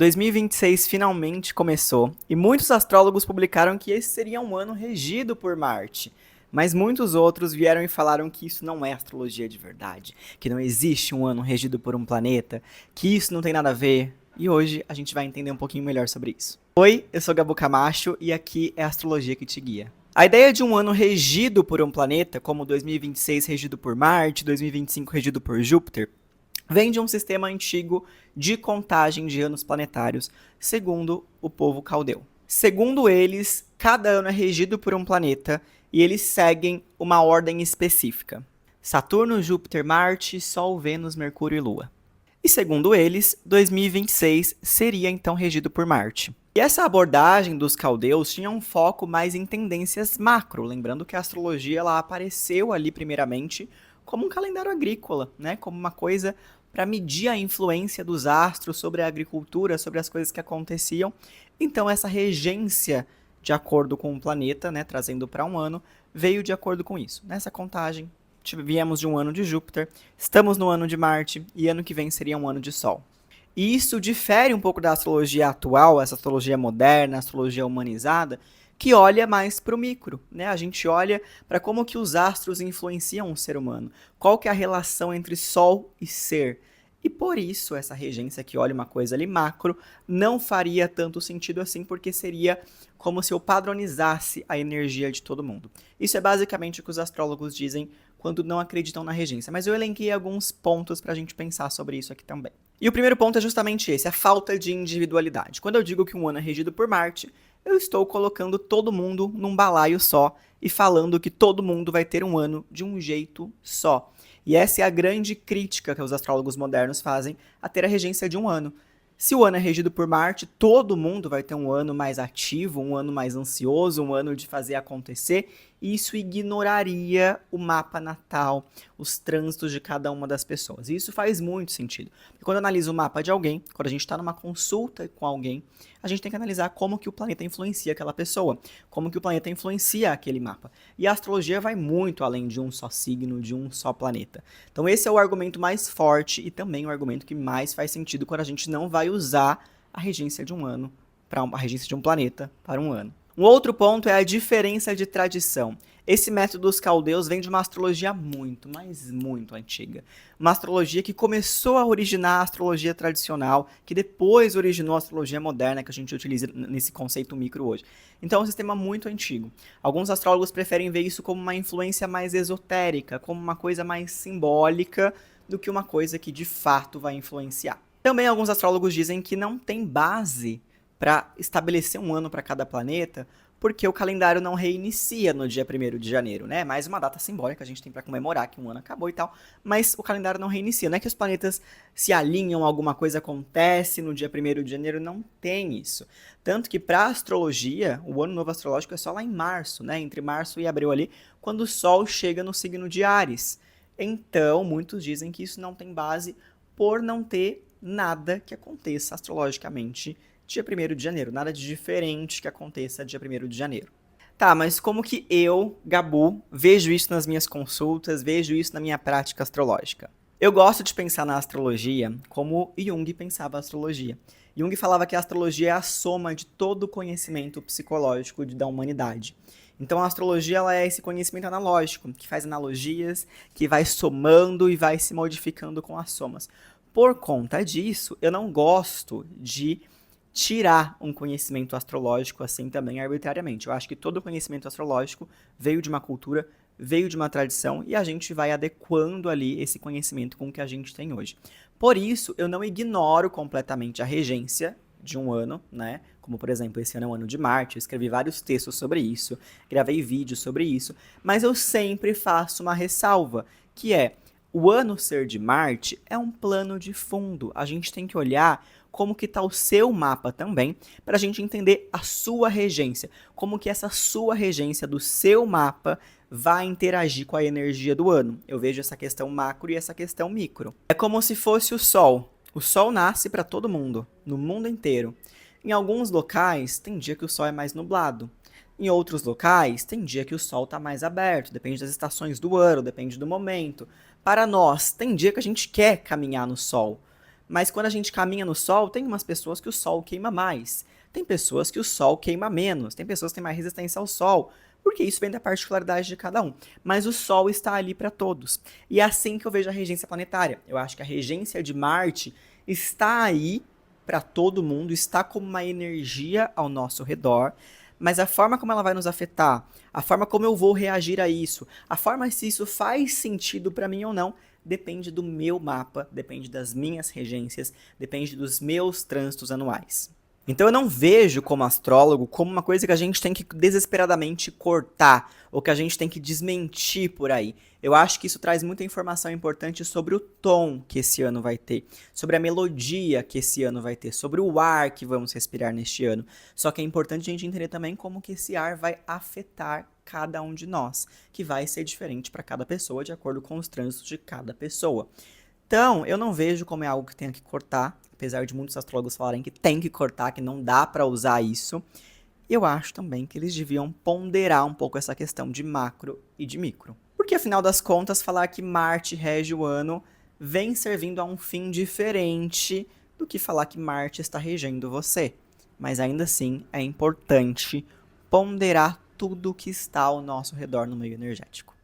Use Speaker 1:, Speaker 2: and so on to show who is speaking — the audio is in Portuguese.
Speaker 1: 2026 finalmente começou e muitos astrólogos publicaram que esse seria um ano regido por Marte. Mas muitos outros vieram e falaram que isso não é astrologia de verdade, que não existe um ano regido por um planeta, que isso não tem nada a ver. E hoje a gente vai entender um pouquinho melhor sobre isso. Oi, eu sou Gabo Camacho e aqui é a Astrologia que te guia. A ideia de um ano regido por um planeta, como 2026 regido por Marte, 2025 regido por Júpiter, vem de um sistema antigo de contagem de anos planetários, segundo o povo caldeu. Segundo eles, cada ano é regido por um planeta e eles seguem uma ordem específica: Saturno, Júpiter, Marte, Sol, Vênus, Mercúrio e Lua. E segundo eles, 2026 seria então regido por Marte. E essa abordagem dos caldeus tinha um foco mais em tendências macro, lembrando que a astrologia ela apareceu ali primeiramente como um calendário agrícola, né? Como uma coisa para medir a influência dos astros sobre a agricultura, sobre as coisas que aconteciam. Então essa regência de acordo com o planeta, né, trazendo para um ano, veio de acordo com isso. Nessa contagem, viemos de um ano de Júpiter, estamos no ano de Marte e ano que vem seria um ano de Sol. E isso difere um pouco da astrologia atual, essa astrologia moderna, astrologia humanizada, que olha mais para o micro, né? A gente olha para como que os astros influenciam o ser humano, qual que é a relação entre Sol e ser. E por isso, essa regência que olha uma coisa ali macro não faria tanto sentido assim, porque seria como se eu padronizasse a energia de todo mundo. Isso é basicamente o que os astrólogos dizem quando não acreditam na regência, mas eu elenquei alguns pontos para a gente pensar sobre isso aqui também. E o primeiro ponto é justamente esse, a falta de individualidade. Quando eu digo que um ano é regido por Marte, eu estou colocando todo mundo num balaio só e falando que todo mundo vai ter um ano de um jeito só. E essa é a grande crítica que os astrólogos modernos fazem a ter a regência de um ano. Se o ano é regido por Marte, todo mundo vai ter um ano mais ativo, um ano mais ansioso, um ano de fazer acontecer, e isso ignoraria o mapa natal, os trânsitos de cada uma das pessoas. E isso faz muito sentido. Porque quando analisa o mapa de alguém, quando a gente está numa consulta com alguém, a gente tem que analisar como que o planeta influencia aquela pessoa, como que o planeta influencia aquele mapa. E a astrologia vai muito além de um só signo, de um só planeta. Então esse é o argumento mais forte e também o argumento que mais faz sentido quando a gente não vai usar a regência de um ano, para a regência de um planeta para um ano. Um outro ponto é a diferença de tradição. Esse método dos caldeus vem de uma astrologia muito, mas muito antiga. Uma astrologia que começou a originar a astrologia tradicional, que depois originou a astrologia moderna que a gente utiliza nesse conceito micro hoje. Então é um sistema muito antigo. Alguns astrólogos preferem ver isso como uma influência mais esotérica, como uma coisa mais simbólica do que uma coisa que de fato vai influenciar. Também alguns astrólogos dizem que não tem base para estabelecer um ano para cada planeta, porque o calendário não reinicia no dia 1º de janeiro, né? Mais uma data simbólica que a gente tem para comemorar que um ano acabou e tal, mas o calendário não reinicia. Não é que os planetas se alinham, alguma coisa acontece no dia 1º de janeiro, não tem isso. Tanto que para a astrologia, o ano novo astrológico é só lá em março, né? Entre março e abril ali, quando o Sol chega no signo de Áries. Então, muitos dizem que isso não tem base por não ter nada que aconteça astrologicamente dia 1º de janeiro, nada de diferente que aconteça dia 1º de janeiro. Tá, mas como que eu, Gabu, vejo isso nas minhas consultas, vejo isso na minha prática astrológica? Eu gosto de pensar na astrologia como Jung pensava a astrologia. Jung falava que a astrologia é a soma de todo o conhecimento psicológico da humanidade. Então a astrologia ela é esse conhecimento analógico, que faz analogias, que vai somando e vai se modificando com as somas. Por conta disso, eu não gosto de tirar um conhecimento astrológico assim também arbitrariamente. Eu acho que todo conhecimento astrológico veio de uma cultura, veio de uma tradição e a gente vai adequando ali esse conhecimento com o que a gente tem hoje. Por isso, eu não ignoro completamente a regência de um ano, né? Como, por exemplo, esse ano é o ano de Marte, eu escrevi vários textos sobre isso, gravei vídeos sobre isso, mas eu sempre faço uma ressalva, que é o ano ser de Marte é um plano de fundo. A gente tem que olhar como que está o seu mapa também, para a gente entender a sua regência, como que essa sua regência do seu mapa vai interagir com a energia do ano. Eu vejo essa questão macro e essa questão micro. É como se fosse o Sol. O Sol nasce para todo mundo, no mundo inteiro. Em alguns locais, tem dia que o Sol é mais nublado. Em outros locais, tem dia que o Sol está mais aberto, depende das estações do ano, depende do momento. Para nós, tem dia que a gente quer caminhar no Sol. Mas quando a gente caminha no Sol, tem umas pessoas que o Sol queima mais. Tem pessoas que o Sol queima menos. Tem pessoas que têm mais resistência ao Sol. Porque isso vem da particularidade de cada um. Mas o Sol está ali para todos. E é assim que eu vejo a regência planetária. Eu acho que a regência de Marte está aí para todo mundo, está como uma energia ao nosso redor, mas a forma como ela vai nos afetar, a forma como eu vou reagir a isso, a forma se isso faz sentido para mim ou não, depende do meu mapa, depende das minhas regências, depende dos meus trânsitos anuais. Então eu não vejo como astrólogo como uma coisa que a gente tem que desesperadamente cortar, ou que a gente tem que desmentir por aí. Eu acho que isso traz muita informação importante sobre o tom que esse ano vai ter, sobre a melodia que esse ano vai ter, sobre o ar que vamos respirar neste ano. Só que é importante a gente entender também como que esse ar vai afetar cada um de nós, que vai ser diferente para cada pessoa, de acordo com os trânsitos de cada pessoa. Então, eu não vejo como é algo que tenha que cortar, apesar de muitos astrólogos falarem que tem que cortar, que não dá para usar isso. Eu acho também que eles deviam ponderar um pouco essa questão de macro e de micro. Porque, afinal das contas, falar que Marte rege o ano vem servindo a um fim diferente do que falar que Marte está regendo você. Mas ainda assim, é importante ponderar tudo que está ao nosso redor no meio energético.